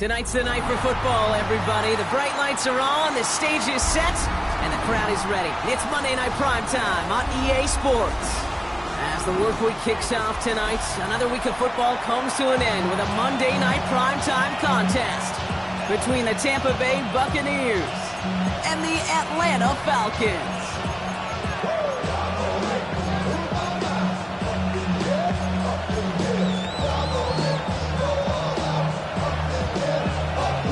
Tonight's the night for football, everybody. The bright lights are on, the stage is set, and the crowd is ready. It's Monday Night Primetime on EA Sports. As the work week kicks off tonight, another week of football comes to an end with a Monday Night Primetime contest between the Tampa Bay Buccaneers and the Atlanta Falcons.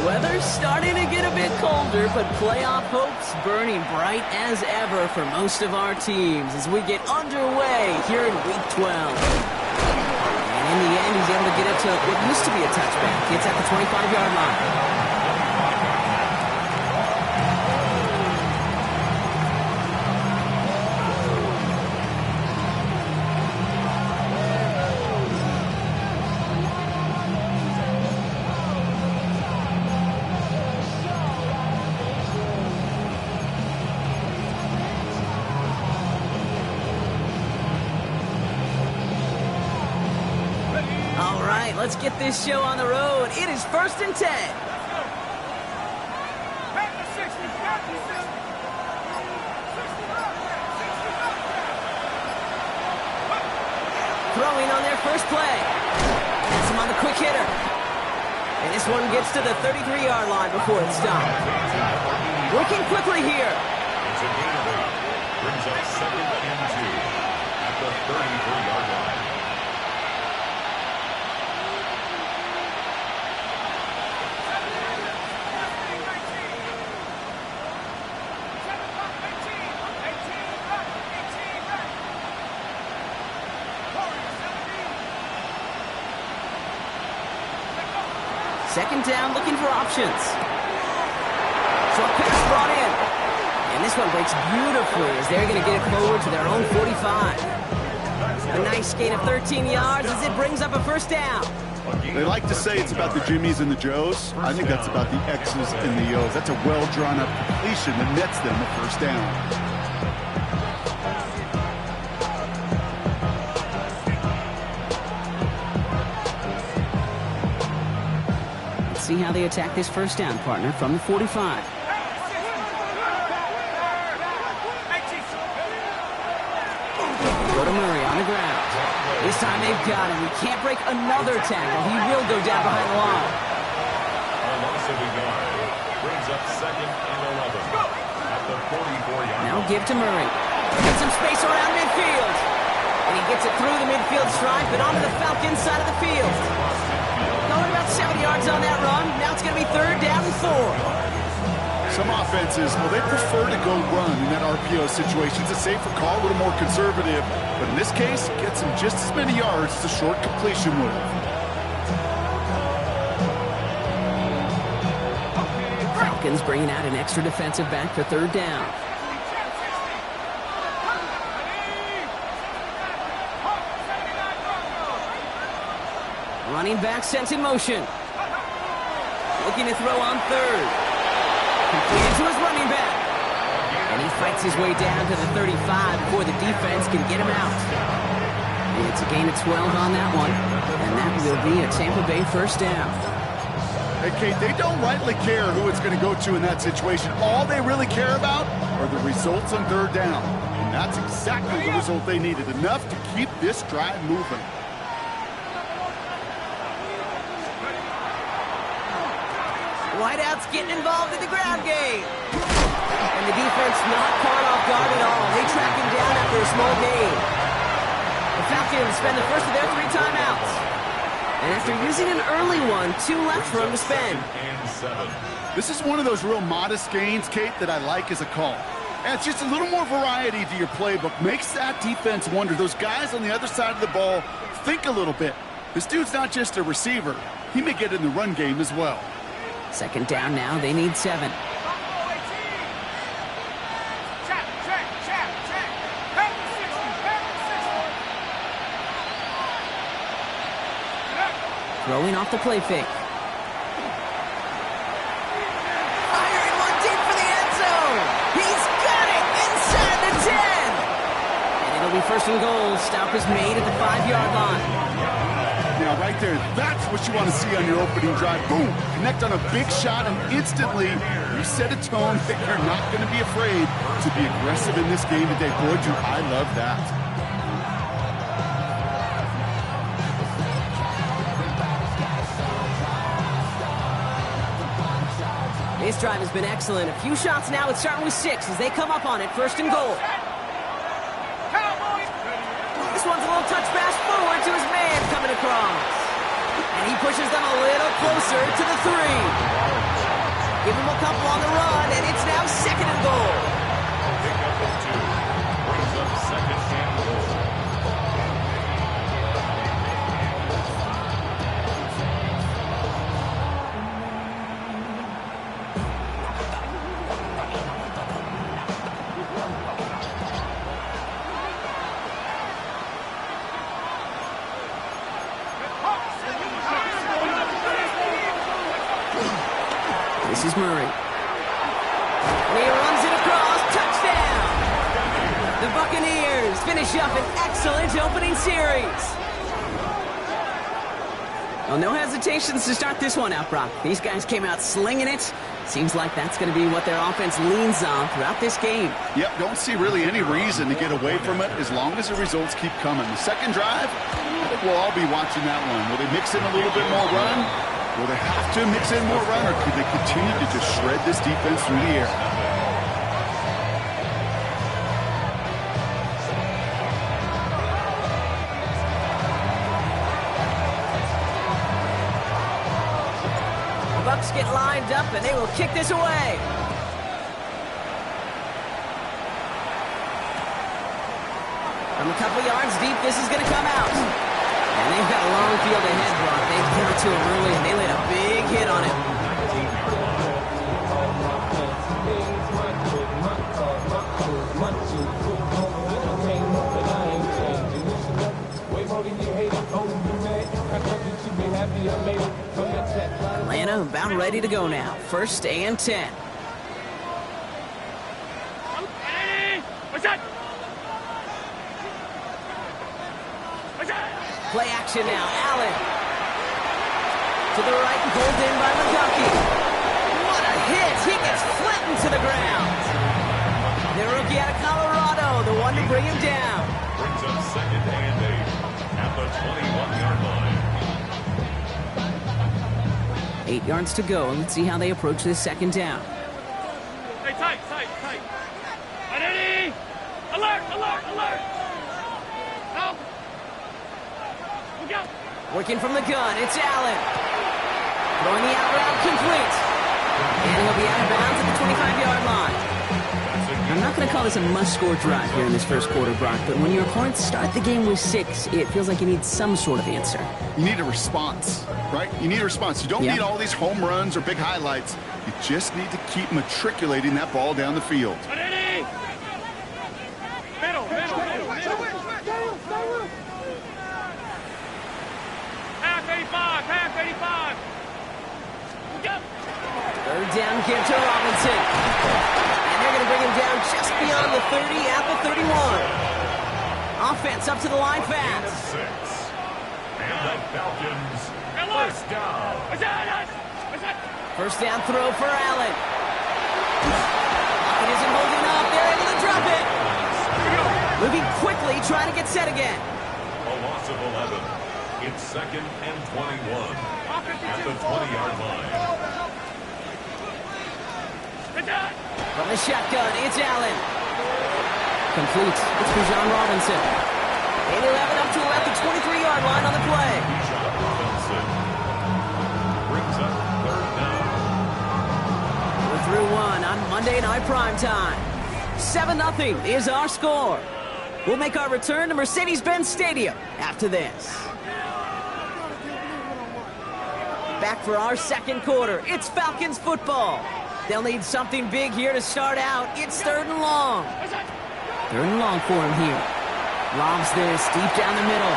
Weather's starting to get a bit colder, but playoff hopes burning bright as ever for most of our teams as we get underway here in Week 12. And in the end, he's able to get it to what used to be a touchback. It's at the 25-yard line. Let's get this show on the road. It is 1st and 10. Throwing on their first play. Gets him on the quick hitter. And this one gets to the 33-yard line before it's stopped. Working quickly here. It's a gain of 8. Brings up 2nd and 2 at the 33-yard line. Second down, looking for options. Short pass brought in. And this one breaks beautifully as they're going to get it forward to their own 45. A nice gain of 13 yards as it brings up a first down. They like to say it's about the Jimmies and the Joes. I think that's about the X's and the O's. That's a well-drawn-up completion that nets them a first down. See how they attack this first down, partner, from the 45. Go to Murray on the ground. This time they've got him. He can't break another tackle. He will go down behind the line. Brings up 2nd and 11 at the 44-yard. Now give to Murray. Get some space around midfield. And he gets it through the midfield stripe and onto the Falcons side of the field. Going about 7 yards on that run. Now it's going to be 3rd down and 4. Some offenses, well, they prefer to go run in that RPO situation. It's a safer call, a little more conservative. But in this case, it gets them just as many yards as a short completion would. Falcons bringing out an extra defensive back for 3rd down. Running back sent in motion. Looking to throw on 3rd. Completed to his running back. And he fights his way down to the 35 before the defense can get him out. And it's a gain of 12 on that one. And that will be a Tampa Bay first down. Hey, Kate, they don't rightly care who it's going to go to in that situation. All they really care about are the results on 3rd down. And that's exactly the result they needed. Enough to keep this drive moving. Wideouts getting involved in the ground game. And the defense not caught off guard at all. They track him down after a small gain. The Falcons spend the first of their 3 timeouts. And after using an early one, 2 left for him to spend. This is one of those real modest gains, Kate, that I like as a call. And it's just a little more variety to your playbook. Makes that defense wonder. Those guys on the other side of the ball think a little bit. This dude's not just a receiver. He may get in the run game as well. Second down now, they need 7. Throwing off the play fake. Firing one deep for the end zone. He's got it inside the 10. And it'll be 1st and goal. Stop is made at the 5-yard line. Now, right there, that's what you want to see on your opening drive. Boom! Connect on a big shot, and instantly you set a tone that you're not going to be afraid to be aggressive in this game today. Boy, do I love that. This drive has been excellent. A few shots now. It's starting with 6 as they come up on it. First and goal. This one's a little touch pass forward to his man coming across. And he pushes them a little closer to the 3. Give him a couple on the run, and it's now second and goal. Pick up of 2. Brings up second and goal. This is Murray. And he runs it across. Touchdown! The Buccaneers finish up an excellent opening series. Well, no hesitations to start this one out, Brock. These guys came out slinging it. Seems like that's going to be what their offense leans on throughout this game. Yep, don't see really any reason to get away from it as long as the results keep coming. The second drive, I think we'll all be watching that one. Will they mix in a little bit more run? Will they have to mix in more run, or could they continue to just shred this defense through the air? The Bucs get lined up, and they will kick this away. From a couple yards deep, this is going to come out. And they've got a long field ahead, Brock. They got to him early, and they laid a big hit on him. Atlanta about ready to go now. First and 10. Play action now. Allen. To the right and pulled in by McGucky. What a hit. He gets flattened to the ground. The rookie out of Colorado, the one to bring him down. Brings up second and 8 at the 21-yard line. 8 yards to go. Let's see how they approach this second down. Hey, tight. Ready? Alert! Help! Look out! Working from the gun, it's Allen. Throwing the out route complete. And he'll be out of bounds at the 25-yard line. I'm not going to call this a must-score drive here in this first quarter, Brock, but when your opponents start the game with 6, it feels like you need some sort of answer. You need a response, right? You need a response. You don't need all these home runs or big highlights. You just need to keep matriculating that ball down the field. Ready? Middle. Half 85. Look up. Third down, Cantor Robinson. And they're going to bring him down just beyond the 30 at the 31. Offense up to the line fast. 6. And the Falcons first down. First down throw for Allen. It isn't holding up. They're able to drop it. Moving quickly, trying to get set again. A loss of 11. It's second and 21 at the 20-yard line. From the shotgun, it's Allen. Complete. It's Bijan Robinson. And he'll have it up to about the 23-yard line on the play. Bijan Robinson brings up third down. We're through one on Monday Night Primetime. 7-0 is our score. We'll make our return to Mercedes-Benz Stadium after this. Back for our second quarter. It's Falcons football. They'll need something big here to start out. It's third and long. Third and long for him here. Lobs this deep down the middle.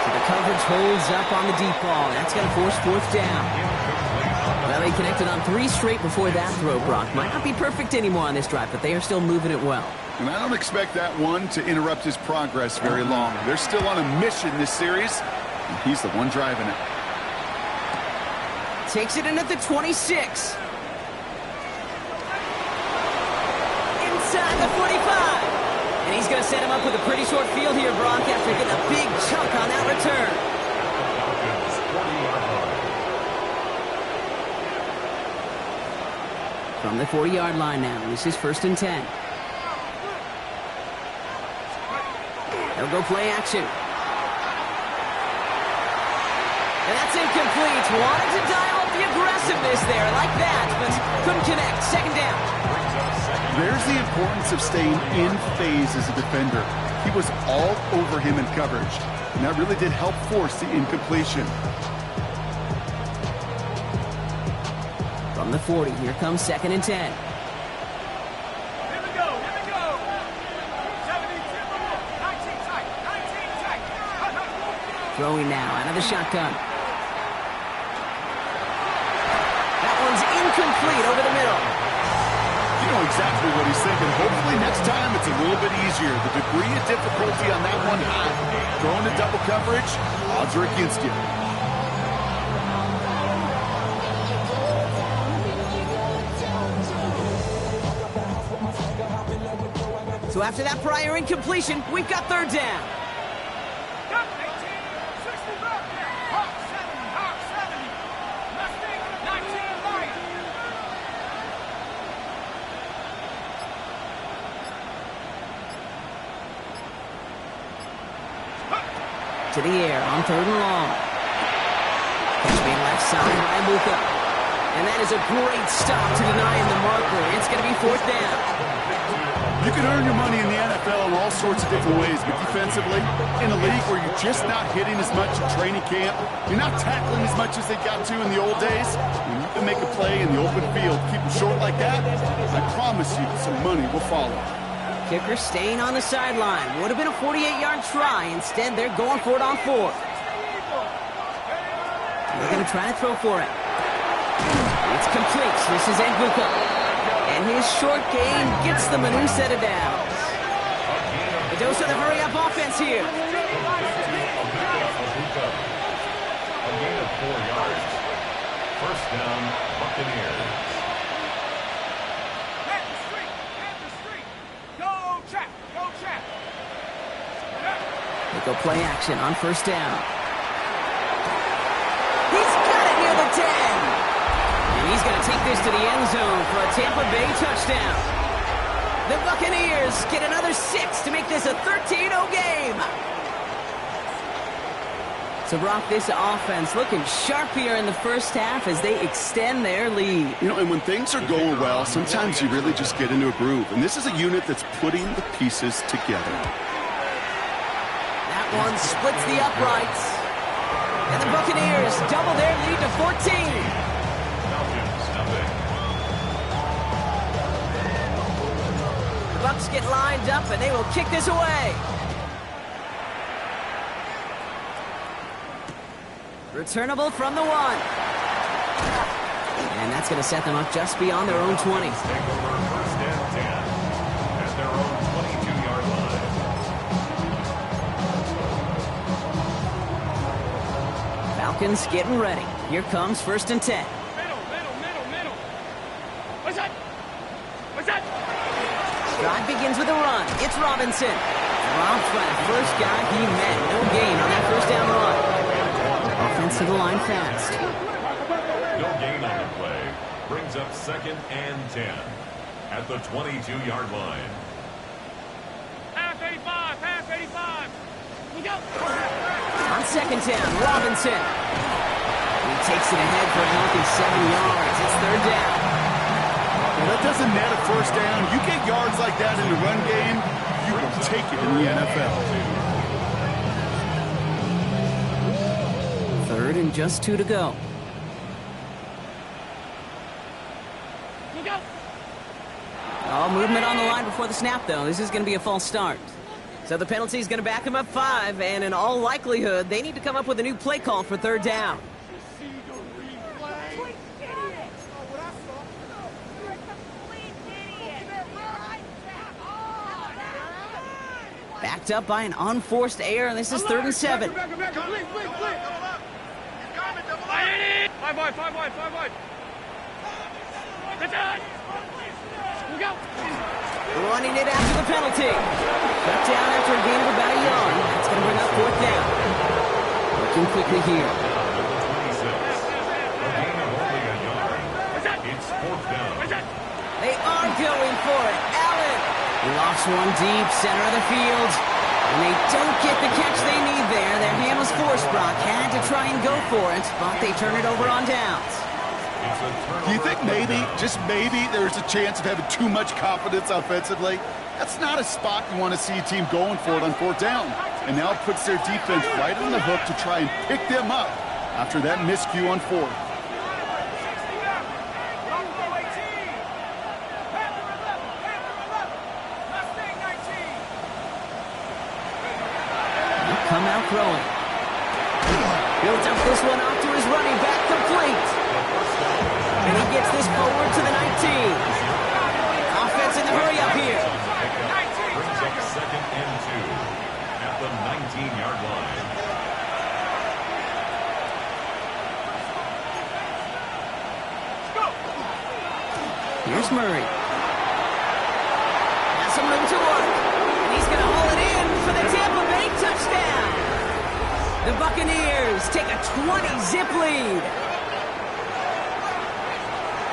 So the coverage holds up on the deep ball. That's going to force fourth down. Well, they connected on 3 straight before that throw, Brock. Might not be perfect anymore on this drive, but they are still moving it well. And I don't expect that one to interrupt his progress very long. They're still on a mission this series, and he's the one driving it. Takes it in at the 26. Inside the 45. And he's going to set him up with a pretty short field here, Brock, after getting a big chunk on that return. Falcons 40-yard line. From the 40-yard line now, this is 1st and 10. They'll go play action. And that's incomplete. Wanted to dial up the aggressiveness there like that, but couldn't connect. 2nd down. There's the importance of staying in phase as a defender. He was all over him in coverage, and that really did help force the incompletion. From the 40, here comes 2nd and 10. Here we go. 17, 19 tight. Throwing now out of the shotgun. That one's incomplete over the middle. You know exactly what he's thinking. Hopefully next time it's a little bit easier. The degree of difficulty on that one high. Throwing to double coverage, odds are against you. So after that prior incompletion, we've got 3rd down. Got 18, 65. Hawk 70. Mustang 19 right. To the air on 3rd and long. Catch being left side by Luka. And that is a great stop to deny him the marker. It's going to be 4th down. You can earn your money in the NFL in all sorts of different ways, but defensively, in a league where you're just not hitting as much in training camp, you're not tackling as much as they got to in the old days, you need to make a play in the open field. Keep them short like that, I promise you some money will follow. Kicker staying on the sideline. Would have been a 48-yard try. Instead, they're going for it on 4th. They're going to try to throw for it. It's complete. This is Nguka. And his short gain gets them a new set of downs. A dose of the hurry-up offense here. A gain of 4 yards. 1st down, Buccaneers. Hit the street. Go, Trap. They go play action on 1st down. He's got it near the 10. And he's going to take this to the end zone for a Tampa Bay touchdown. The Buccaneers get another 6 to make this a 13-0 game. So, Brock, this offense looking sharp here in the 1st half as they extend their lead. You know, and when things are going well, sometimes you really just get into a groove. And this is a unit that's putting the pieces together. That one splits the uprights. And the Buccaneers double their lead to 14. Bucks get lined up, and they will kick this away. Returnable from the 1. And that's going to set them up just beyond their own 20. Take over 1st and 10 at their own 22-yard line. Falcons getting ready. Here comes 1st and 10. Middle. What's that? Drive begins with a run. It's Robinson. Robbed by the first guy he met. No gain on that 1st down run. Offense to the line fast. No gain on the play. Brings up 2nd and 10 at the 22-yard line. Half 85. Look out. On 2nd down, Robinson. He takes it ahead for a healthy 7 yards. It's 3rd down. Well, that doesn't net a 1st down. You get yards like that in the run game, you will take it in the NFL. 3rd and just 2 to go. Look out. All movement on the line before the snap, though. This is going to be a false start. So the penalty is going to back them up 5, and in all likelihood, they need to come up with a new play call for 3rd down. Backed up by an unforced error, and this is 3rd and 7. Five wide. Running it after the penalty. Cut down after a gain of about a yard. That's going to bring up 4th down. Looking quickly here. It's 4th down. They are going for it. Allen. He lofts one deep, center of the field. And they don't get the catch they need there. Their hand was forced. Brock had to try and go for it, but they turn it over on downs. Do you think maybe, just maybe, there's a chance of having too much confidence offensively? That's not a spot you want to see a team going for it on 4th down. And now it puts their defense right on the hook to try and pick them up after that miscue on 4th. Come out throwing. Builds up this one off to his running back, complete. And he gets this forward to the 19. Offense in the hurry up here. Brings up 2nd and 2 at the 19-yard line. Here's Murray. Has some room to work. And he's going to haul it in for the Tampa Bay touchdown. The Buccaneers take a 20-zip lead.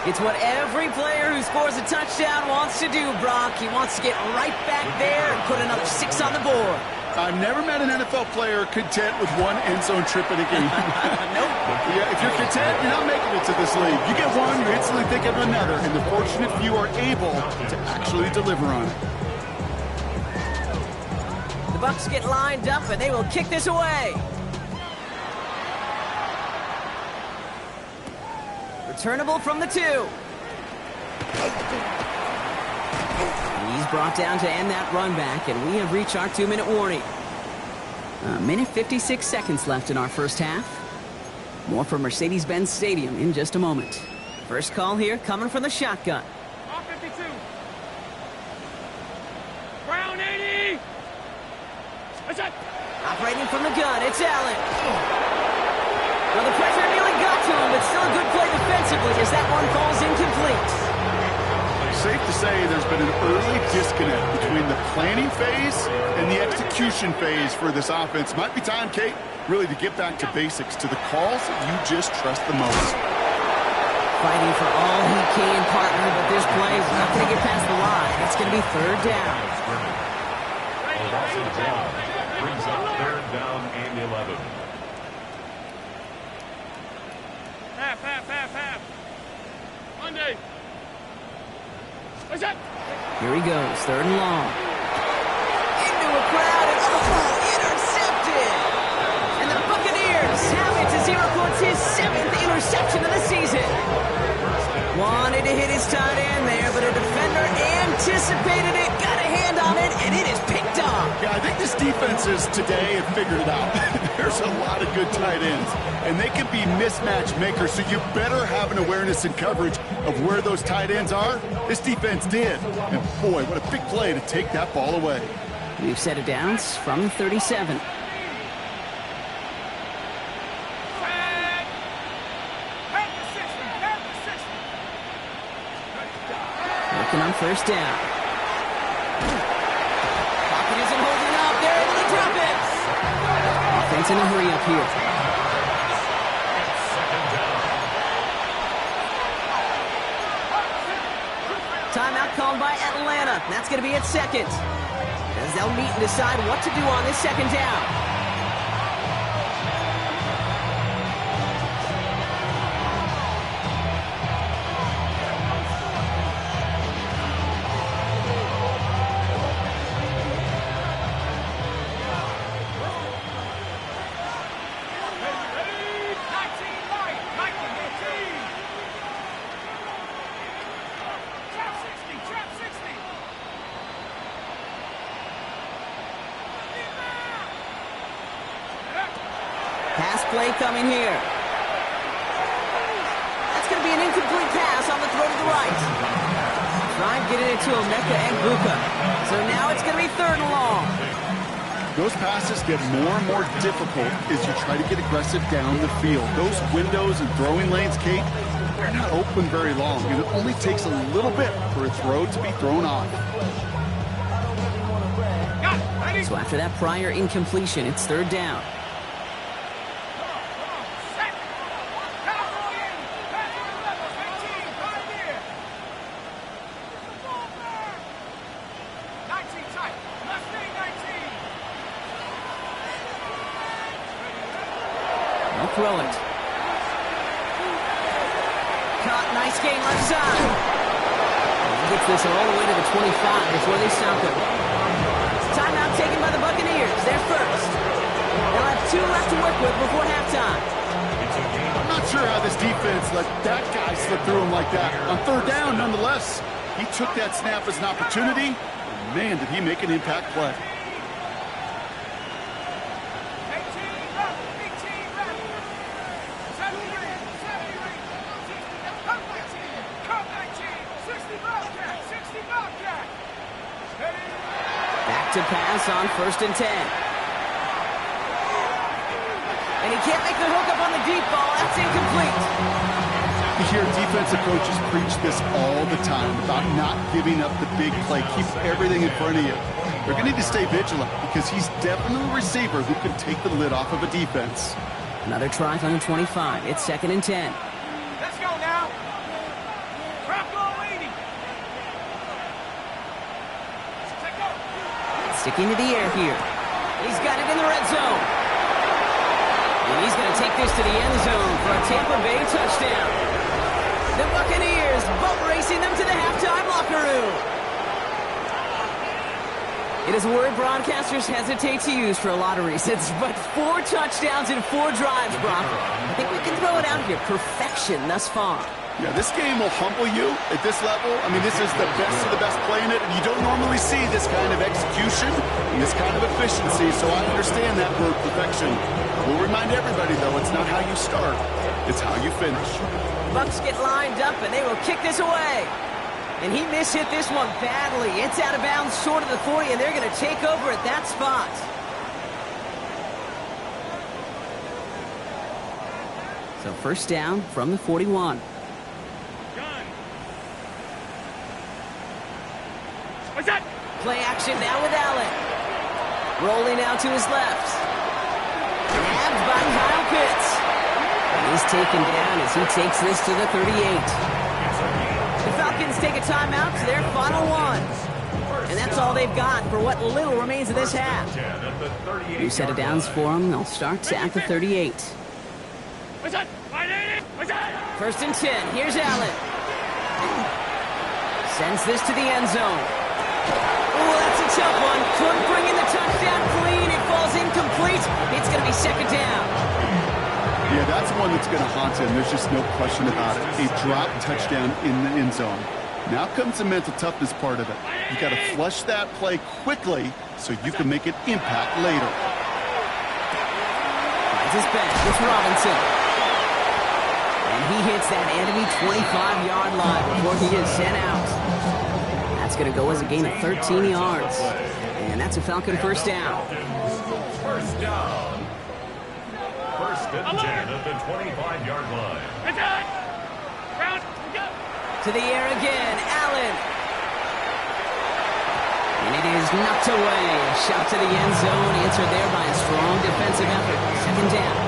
It's what every player who scores a touchdown wants to do, Brock. He wants to get right back there and put another 6 on the board. I've never met an NFL player content with one end zone trip in a game. Nope. Yeah, if you're content, you're not making it to this league. You get one, you instantly think of another, and the fortunate few are able to actually deliver on it. The Bucs get lined up, and they will kick this away. Returnable from the 2. He's brought down to end that run back, and we have reached our 2-minute warning. A minute 56 seconds left in our first half. More from Mercedes-Benz Stadium in just a moment. First call here coming from the shotgun. Off 52. Brown 80. That's it. Operating from the gun, it's Allen. Well, the pressure nearly got to him, but still a good play defensively as that one falls incomplete. Safe to say there's been an early disconnect between the planning phase and the execution phase for this offense. Might be time, Kate, really to get back to basics, to the calls that you just trust the most. Fighting for all he can, partner, but this play is not going to get past the line. It's going to be 3rd down. Russell Brown brings up 3rd down and 11. Half. Monday. What's that? Here he goes, 3rd and long. Into a crowd, and intercepted! And the Buccaneers have it as he records his 7th interception of the season. Wanted to hit his tight end there, but a defender anticipated it, got a hand on it, and it is picked off. Yeah, I think this defenses today have figured it out. There's a lot of good tight ends, and they can be mismatch makers, so you better have an awareness and coverage of where those tight ends are. This defense did, and boy, what a big play to take that ball away. We've set it down from 37. Working on 1st down. Pocket isn't holding up. They're able to drop it. Offense in a hurry up here. Timeout called by Atlanta. That's going to be its 2nd. As they'll meet and decide what to do on this 2nd down. Pass play coming here. That's going to be an incomplete pass on the throw to the right. try and get it into Emeka and Buka. So now it's going to be 3rd and long. Those passes get more and more difficult as you try to get aggressive down the field. Those windows and throwing lanes, Kate, they're not open very long, and it only takes a little bit for a throw to be thrown off. So after that prior incompletion, it's 3rd down. Throw it. Caught, nice game left side. Gets this all the way to the 25 before they stop him. Timeout taken by the Buccaneers. They're first. They'll have 2 left to work with before halftime. I'm not sure how this defense let that guy slip through him like that. On 3rd down, nonetheless, he took that snap as an opportunity. And man, did he make an impact play. To pass on 1st and 10. And he can't make the hook up on the deep ball. That's incomplete. You hear defensive coaches preach this all the time about not giving up the big play. Keep everything in front of you. They're going to need to stay vigilant because he's definitely a receiver who can take the lid off of a defense. Another try on the 25. It's 2nd and 10. Let's go now. Drop goal leading. Sticking to the air here. He's got it in the red zone. And he's going to take this to the end zone for a Tampa Bay touchdown. The Buccaneers boat racing them to the halftime locker room. It is a word broadcasters hesitate to use for a lot of reasons, but 4 touchdowns in 4 drives, Brock. I think we can throw it out here. Perfection thus far. Yeah, this game will humble you at this level. I mean, this is the best of the best playing it, and you don't normally see this kind of execution and this kind of efficiency, so I understand that word perfection. We'll remind everybody, though, it's not how you start, it's how you finish. Bucks get lined up, and they will kick this away. And he mishit this one badly. It's out of bounds short of the 40, and they're going to take over at that spot. So 1st down from the 41. Play action now with Allen. Rolling out to his left. Grabbed by Kyle Pitts. And he's taken down as he takes this to the 38. The Falcons take a timeout to their final 1. And that's all they've got for what little remains of this half. New set of downs for them. They'll start at the 38. 1st and 10. Here's Allen. Sends this to the end zone. Oh, that's a tough one. Couldn't bring in the touchdown clean. It falls incomplete. It's going to be 2nd down. Yeah, that's one that's going to haunt him. There's just no question about it. A drop touchdown in the end zone. Now comes the mental toughness part of it. You got to flush that play quickly so you can make an impact later. Finds his back with Robinson. And he hits that enemy 25-yard line before he is sent out. That's going to go as a gain of 13 yards. And that's a Falcon 1st down. 1st down. 1st and 10 at the 25-yard line. To the air again, Allen. And it is knocked away. A shot to the end zone, answered there by a strong defensive effort. 2nd down.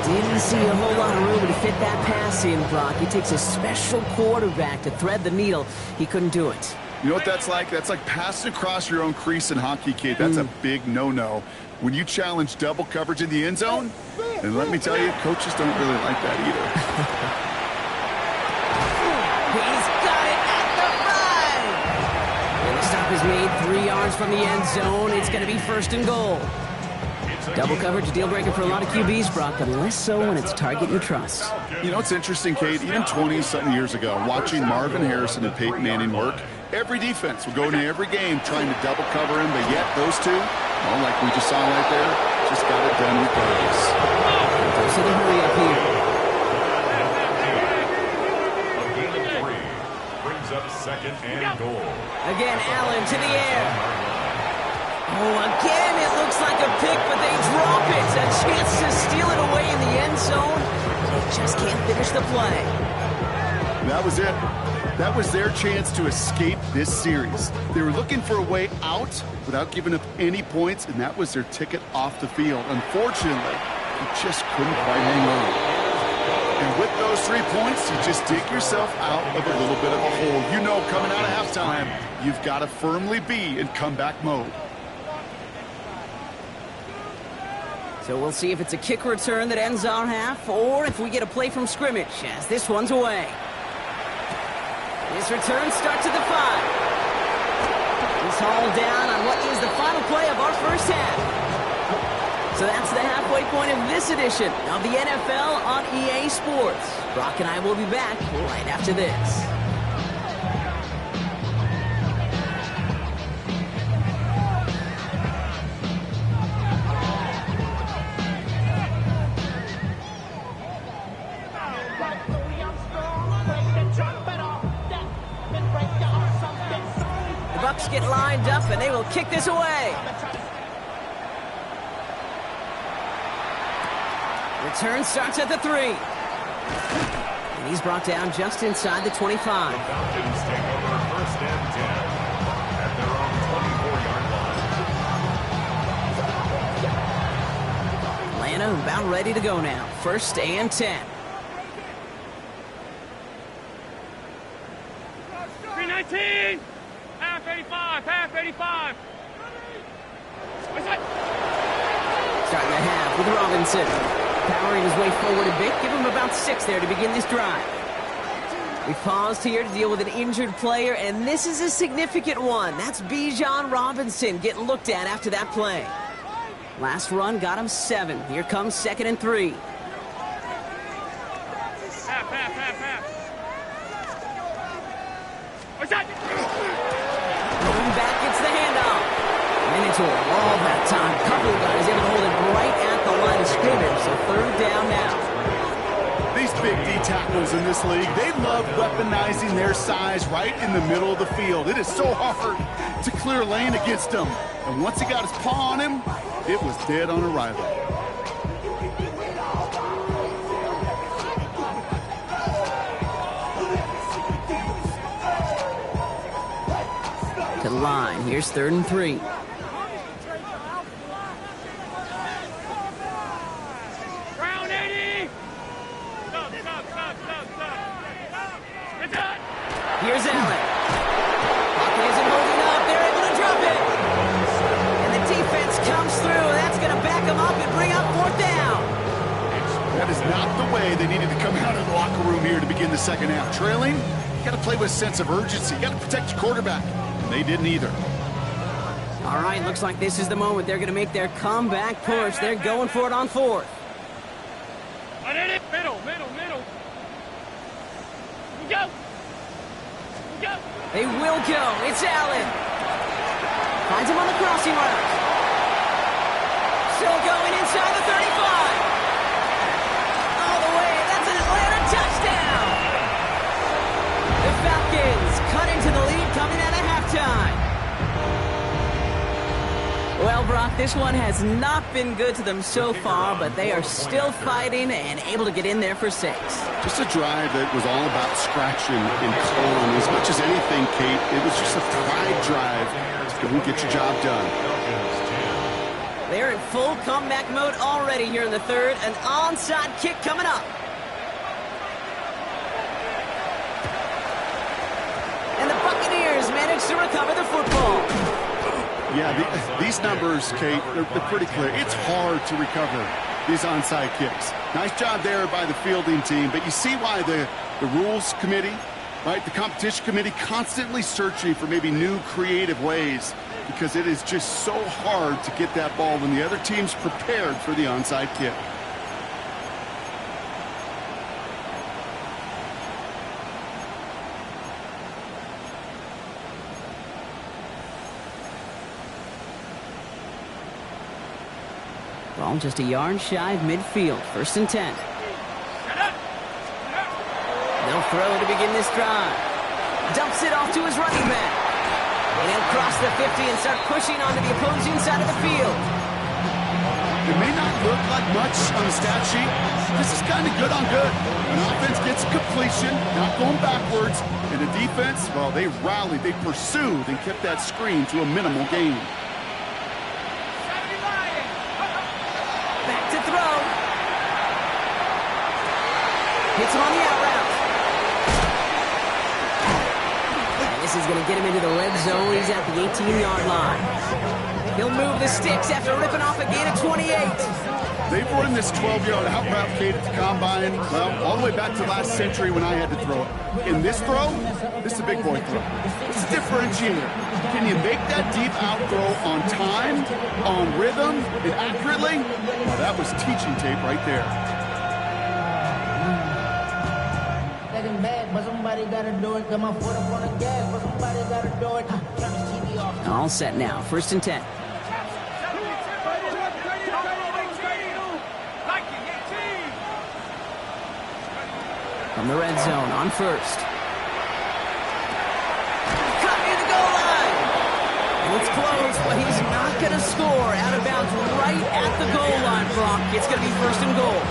Didn't see a whole lot of room to fit that pass in, Brock. It takes a special quarterback to thread the needle. He couldn't do it. You know what that's like? That's like passing across your own crease in hockey, kid. That's a big no-no. When you challenge double coverage in the end zone, and let me tell you, coaches don't really like that either. He's got it at the 5. And the stop is made 3 yards from the end zone. It's going to be 1st and goal. Double coverage, a deal breaker for a lot of QBs, Brock, but less so when it's a target you trust. You know, it's interesting, Kate, even 20-something years ago, watching Marvin Harrison and Peyton Manning work, every defense would go into every game trying to double cover him, but yet those two, well, like we just saw right there, just got it done regardless. Goes to the hurry up here. A gain of 3 brings up second and goal. Again, Allen to the air. Oh, again, it looks like a pick, but they drop it. A chance to steal it away in the end zone. They just can't finish the play. That was it. That was their chance to escape this series. They were looking for a way out without giving up any points, and that was their ticket off the field. Unfortunately, they just couldn't quite hang on. And with those 3 points, you just dig yourself out of a little bit of a hole. You know, coming out of halftime, you've got to firmly be in comeback mode. So we'll see if it's a kick return that ends our half, or if we get a play from scrimmage, as this one's away. This return starts at the 5. He's hauled down on what is the final play of our first half. So that's the halfway point of this edition of the NFL on EA Sports. Brock and I will be back right after this. The Bucs get lined up and they will kick this away. Return starts at the 3. And he's brought down just inside the 25. The Falcons take over first and 10 at their own 24-yard line. Atlanta about ready to go now. First and 10. 319! Half 85! Half 85! Starting the half with Robinson. Powering his way forward a bit. Give him about 6 there to begin this drive. We paused here to deal with an injured player, and this is a significant one. That's Bijan Robinson getting looked at after that play. Last run got him 7. Here comes 2nd and 3. Half. Moving back, gets the handoff. Minutes all that time. Couple of guys able to hold it right at the line of scrimmage. So 3rd down now. These big D tackles in this league, they love weaponizing their size right in the middle of the field. It is so hard to clear lane against them. And once he got his paw on him, it was dead on arrival. To the line. Here's 3rd and 3. Here's Allen. Pocket isn't holding up. They're able to drop it. And the defense comes through. That's going to back them up and bring up 4th down. That is not the way they needed to come out of the locker room here to begin the second half. Trailing, you got to play with a sense of urgency. You got to protect your quarterback. And they didn't either. All right, looks like this is the moment. They're going to make their comeback push. They're going for it on 4th. Middle. Go. They will go. It's Allen. Finds him on the crossing route. Still going inside the 35. All the way. That's an Atlanta touchdown. The Falcons cut into the lead coming out of halftime. Well, Brock, this one has not been good to them so far, but they are still fighting and able to get in there for 6. Just a drive that was all about scratching and clawing. As much as anything, Kate, it was just a pride drive to go and get your job done. They're in full comeback mode already here in the 3rd. An onside kick coming up. And the Buccaneers manage to recover the football. Yeah, these numbers, Kate, they're pretty clear. It's hard to recover these onside kicks. Nice job there by the fielding team, but you see why the rules committee, right, the competition committee constantly searching for maybe new creative ways, because it is just so hard to get that ball when the other team's prepared for the onside kick. Ball just a yard shy of midfield. 1st and 10. They'll throw to begin this drive. Dumps it off to his running back. And he'll cross the 50 and start pushing onto the opposing side of the field. It may not look like much on the stat sheet. This is kind of good on good. An offense gets completion, not going backwards. And the defense, well, they rallied, they pursued, and kept that screen to a minimal gain. Back to throw. Hits him on the out route. And this is going to get him into the red zone. He's at the 18-yard line. He'll move the sticks after ripping off a gain of 28. They've run this 12-yard out route, Kate, at the combine, well, all the way back to last century when I had to throw it. In this throw, this is a big boy throw. It's a differentiator. Can you make that deep out throw on time, on rhythm, and accurately? Well, that was teaching tape right there. Second bad, but somebody gotta do it. Got my foot up on the gas, but somebody gotta do it. Turn this TV off. All set now. 1st and 10. From the red zone on 1st. Cut near the goal line. And it's close, but he's not going to score. Out of bounds right at the goal line, Brock. It's going to be 1st and goal.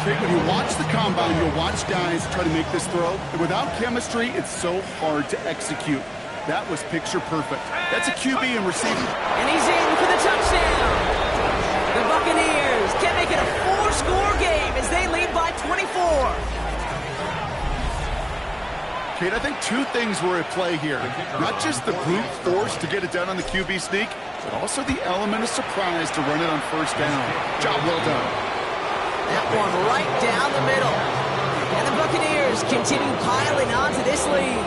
When you watch the combine, you'll watch guys try to make this throw. And without chemistry, it's so hard to execute. That was picture perfect. That's a QB and receiver. And he's in for the touchdown. The Buccaneers can make it a 4-score game as they lead by 24. Kate, I think two things were at play here. Not just the brute force to get it done on the QB sneak, but also the element of surprise to run it on 1st down. Job well done. That one right down the middle. And the Buccaneers continue piling on to this lead.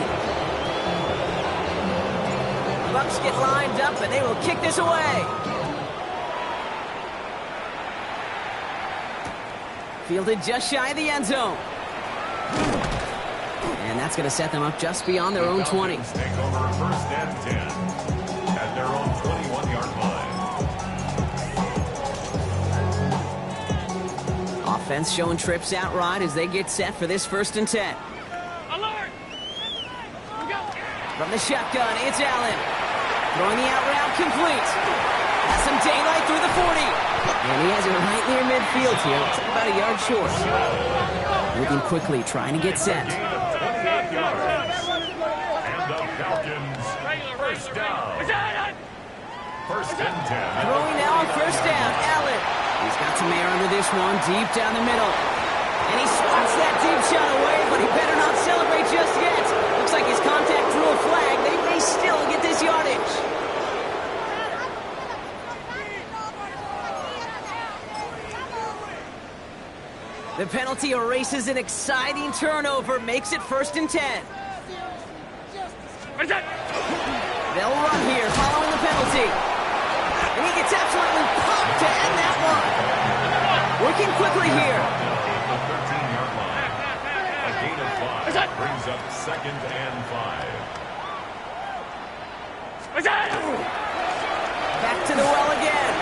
Bucks get lined up and they will kick this away. Fielded just shy of the end zone. And that's going to set them up just beyond their own 20. Take over 1st and 10 at their own 21-yard line. Offense showing trips out right as they get set for this 1st and 10. Alert! From the shotgun, it's Allen. Throwing the out route complete. Has some daylight through the 40. And he has it right near midfield here. It's about a yard short. Moving quickly, trying to get set. And the Falcons, 1st down. 1st and 10. Throwing now on 1st down, Allen. He's got some air under this one, deep down the middle. And he swats that deep shot away, but he better not celebrate just yet. Looks like his contact drew a flag. They may still get this yardage. The penalty erases an exciting turnover, makes it 1st and 10. They'll run here following the penalty. And he gets absolutely pumped to end that one. Working quickly here. The 13-yard line. A gain of 5 brings up 2nd and 5. Back to the well again.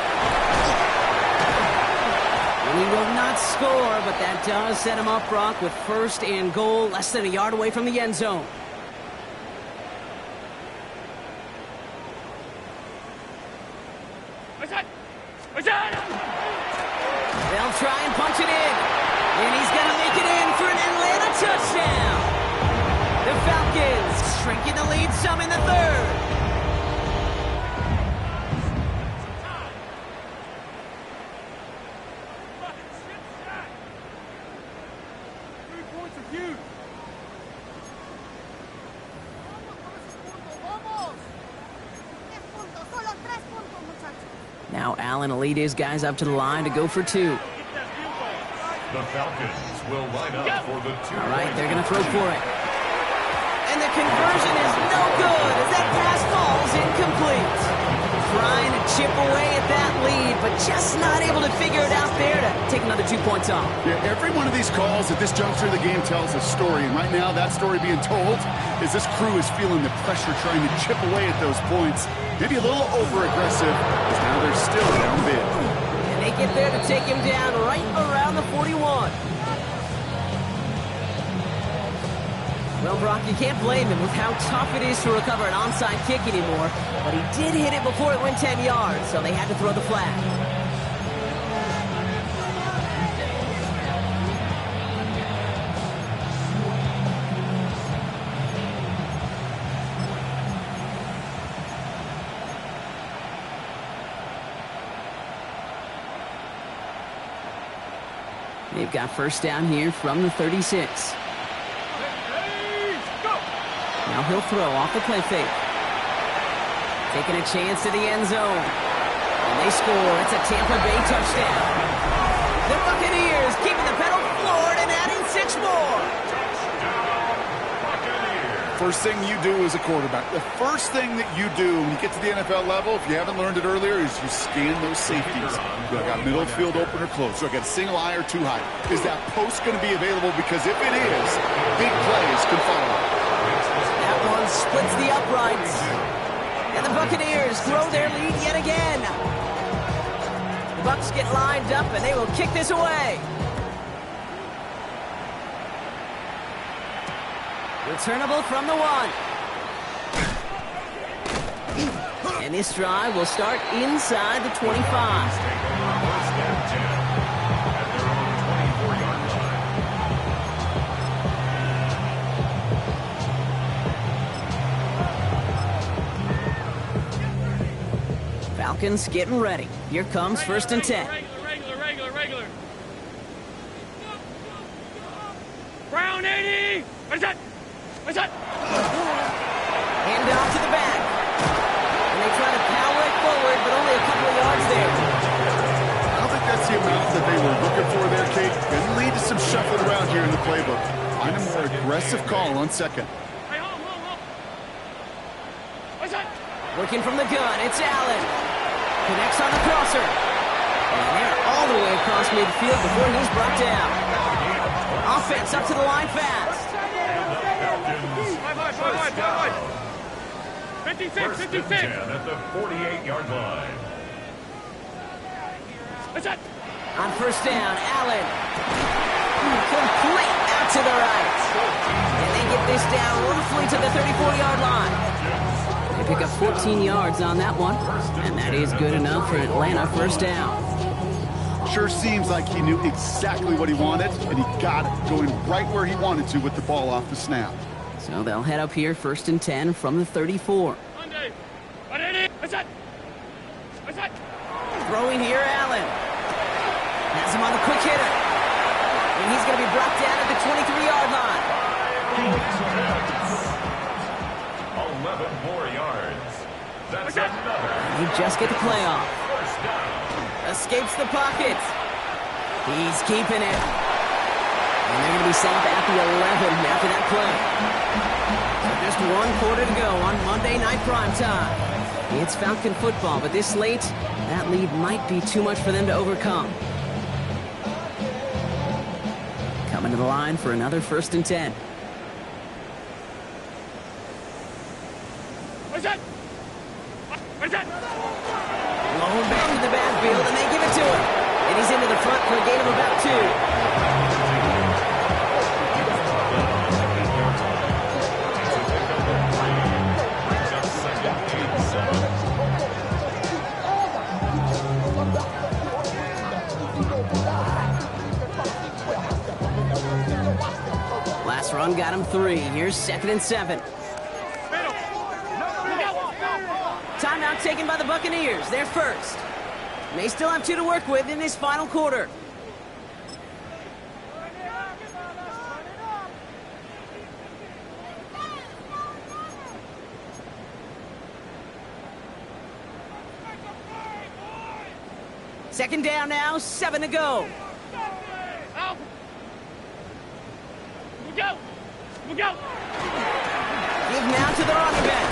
And he will not score, but that does set him up, Brock, with 1st and goal, less than a yard away from the end zone. They'll try and punch it in. And he's going to make it in for an Atlanta touchdown. The Falcons shrinking the lead some in the 3rd. Now Allen will lead his guys up to the line to go for 2. The Falcons will line up for the 2. All right, they're going to throw for it. And the conversion is no good as that pass falls incomplete. Trying to chip away at that lead, but just not able to figure it out there to take another 2 points off. Yeah, every one of these calls at this juncture of the game tells a story. And right now, that story being told is this crew is feeling the pressure trying to chip away at those points. Maybe a little over-aggressive, because now they're still down big. And they get there to take him down right around the 41. Well, Brock, you can't blame him with how tough it is to recover an onside kick anymore. But he did hit it before it went 10 yards, so they had to throw the flag. They've got first down here from the 36. Now he'll throw off the play fake. Taking a chance to the end zone. And they score. It's a Tampa Bay touchdown. The Buccaneers keeping the pedal floored and adding 6 more. First thing you do as a quarterback, the first thing that you do when you get to the NFL level, if you haven't learned it earlier, is you scan those safeties. Do I got middle field open or close? Do I got single high or too high? Is that post going to be available? Because if it is, big plays can follow. That one splits the uprights. And the Buccaneers grow their lead yet again. The Bucs get lined up and they will kick this away. Returnable from the 1. And this drive will start inside the 25. Falcons getting ready. Here comes first and 10. Regular. Brown 80! What's that? Hand off to the back. And they try to power it forward, but only a couple of yards there. I don't think that's the amount that they were looking for there, Kate. Going to lead to some shuffling around here in the playbook. Find a more aggressive call on second. Hey, hold. What's that? Working from the gun, it's Allen. Connects on the crosser. And they're all the way across midfield before he's brought down. Offense up to the line fast. 56. At the 48-yard line. What's that? On first down, Allen. Complete out to the right. And they get this down roughly to the 34-yard line. They pick up 14 yards on that one. And that is good enough for Atlanta first down. Sure seems like he knew exactly what he wanted, and he got it, going right where he wanted to with the ball off the snap. So they'll head up here first and 10 from the 34. What's that? Throwing here, Allen. Has him on the quick hitter. And he's going to be brought down at the 23-yard line. 11 more yards. That's another. They just get the play off. Escapes the pocket. He's keeping it. And they're going to be sent back to 11 after that play. So just 1 quarter to go on Monday Night Primetime. It's Falcon football, but this late, that lead might be too much for them to overcome. Coming to the line for another first and 10. What's that? Blown back to the backfield, and they give it to him. And he's into the front for a gain of about 2. Last run got him 3. Here's second and 7. Timeout taken by the Buccaneers. They're first. And they still have 2 to work with in this final quarter. Second down now, 7 to go. We'll go. Give now to the running back.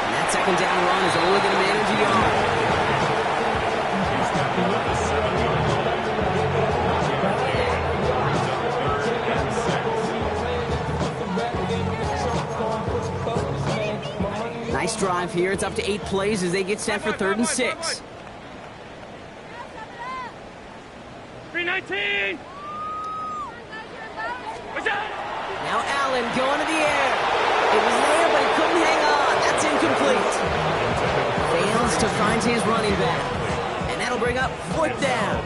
And that second down run is only going to manage a yard. Nice drive here. It's up to 8 plays as they get set for 3rd and 6. 319. What's that? Now Allen going to the air. It was there, but he couldn't hang on. That's incomplete. Fails to find his running back. And that'll bring up 4th down.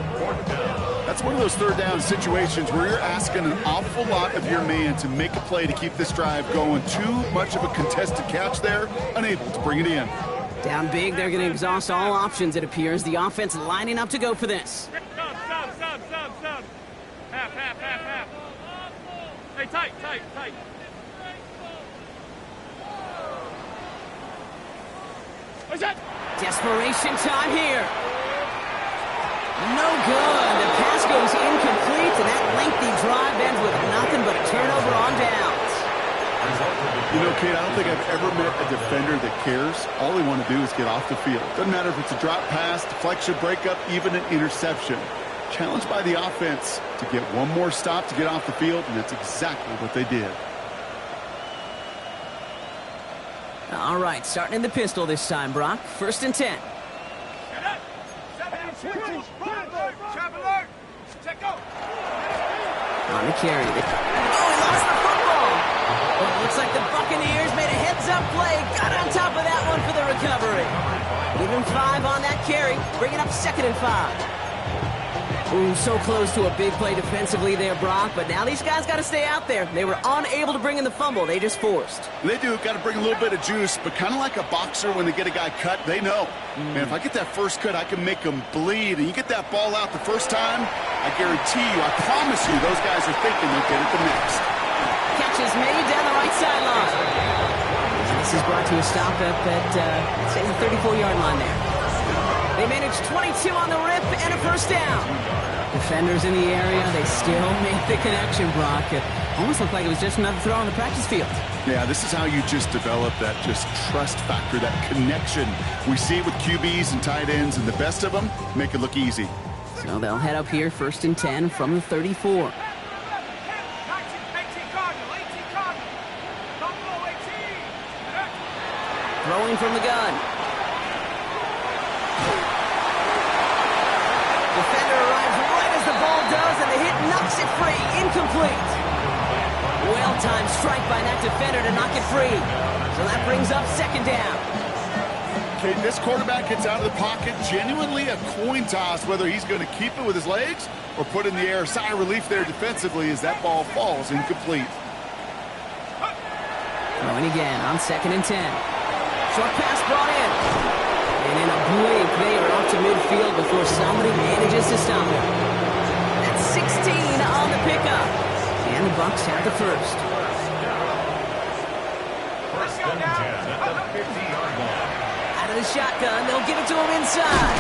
That's one of those 3rd down situations where you're asking an awful lot of your man to make a play to keep this drive going. Too much of a contested catch there, unable to bring it in. Down big, they're going to exhaust all options, it appears. The offense lining up to go for this. Sub. Half. Hey, tight. What's that? Desperation time here. No good. The pass goes incomplete, and that lengthy drive ends with nothing but a turnover on downs. You know, Kate, I don't think I've ever met a defender that cares. All they want to do is get off the field. Doesn't matter if it's a drop pass, deflection, breakup, even an interception. Challenged by the offense to get one more stop to get off the field, and that's exactly what they did. All right, starting in the pistol this time, Brock. 1st and 10. On the carry. Oh, he lost the football. Well, it looks like the Buccaneers made a heads-up play. Got on top of that one for the recovery. Give him 5 on that carry. Bring it up 2nd and 5. Ooh, so close to a big play defensively there, Brock, but now these guys got to stay out there. They were unable to bring in the fumble. They just forced. They do. Got to bring a little bit of juice, but kind of like a boxer when they get a guy cut, they know. Man, if I get that first cut, I can make them bleed. And you get that ball out the first time, I guarantee you, I promise you, those guys are thinking they'll get it the next. Catch is made down the right sideline. This is brought to a stop up at, say, the 34-yard line there. They managed 22 on the rip and a 1st down. Defenders in the area, they still make the connection, Brock. It almost looked like it was just another throw on the practice field. Yeah, this is how you just develop that just trust factor, that connection. We see it with QBs and tight ends, and the best of them make it look easy. So they'll head up here 1st and 10 from the 34. Throwing from the gun. Defender arrives right as the ball does, and the hit knocks it free. Incomplete. Well-timed strike by that defender to knock it free. So that brings up 2nd down. Okay, this quarterback gets out of the pocket. Genuinely a coin toss whether he's going to keep it with his legs or put it in the air. Sigh of relief there defensively as that ball falls incomplete. Throwing again on 2nd and 10. Short pass brought in. And in a blink, they are off to midfield before somebody manages to stop him. That's 16 on the pickup. And the Bucs have the first. 1st and 10 at the 50-yard line. Out of the shotgun, they'll give it to him inside.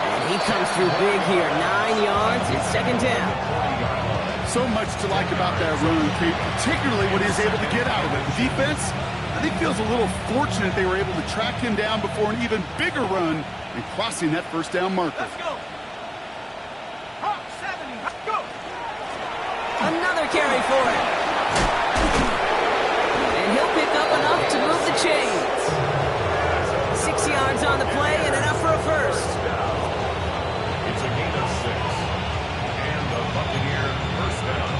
And he comes through big here. 9 yards. It's 2nd down. So much to like about that run, Pete, particularly what he was able to get out of it. The defense, I think, feels a little fortunate they were able to track him down before an even bigger run and crossing that 1st down marker. Let's go. Hop, 70. Let's go. Another carry for him. And he'll pick up enough to move the chains. 6 yards on the play and enough for a first. It's a gain of 6. And the Buccaneer 1st down.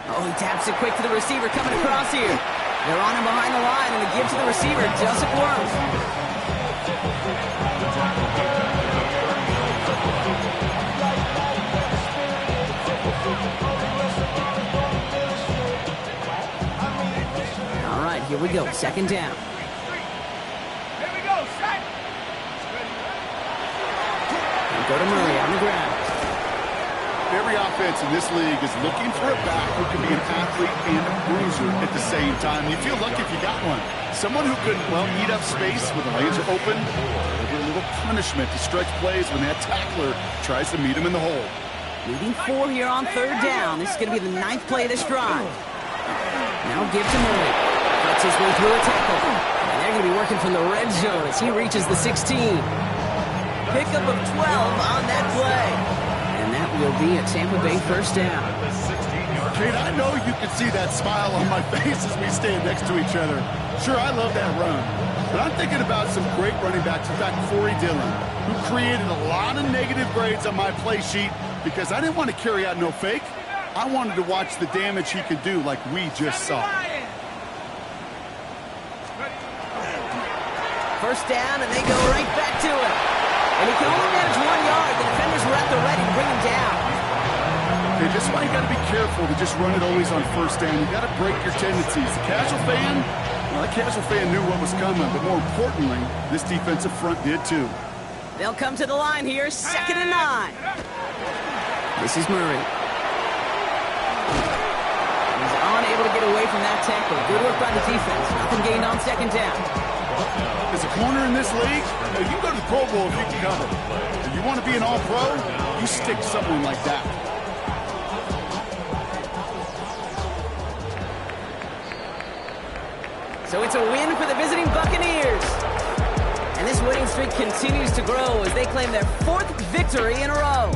Oh, he taps it quick to the receiver coming across here. They're on him behind the line, and the give to the receiver doesn't work. All right, here we go. 2nd down. Here we go. Set. And go to Murray on the ground. Every offense in this league is looking for a back who can be an athlete and a bruiser at the same time. You feel lucky if you got one. Someone who could, well, eat up space when the lanes are open, deliver a little punishment to stretch plays when that tackler tries to meet him in the hole. Leading 4 here on 3rd down. This is going to be the 9th play of this drive. Now give to Murray. Cuts his way through a tackle. And they're going to be working from the red zone as he reaches the 16. Pickup of 12 on that play. And that will be a Tampa Bay first down. Kate, I know you can see that smile on my face as we stand next to each other. Sure, I love that run. But I'm thinking about some great running backs. In fact, Corey Dillon, who created a lot of negative grades on my play sheet because I didn't want to carry out no fake. I wanted to watch the damage he could do like we just saw. First down, and they go right back to it. And he can only manage 1 yard. The defenders were at the ready to bring him down. Okay, just why you got to be careful to just run it always on first down. You got to break your tendencies. The casual fan, well, the casual fan knew what was coming, but more importantly, this defensive front did too. They'll come to the line here, 2nd and 9. This is Murray. He's unable to get away from that tackle. Good work by the defense. Nothing gained on 2nd down. As a corner in this league, you can go to the Pro Bowl if you can cover. If you want to be an all-pro, you stick someone like that. So it's a win for the visiting Buccaneers. And this winning streak continues to grow as they claim their 4th victory in a row.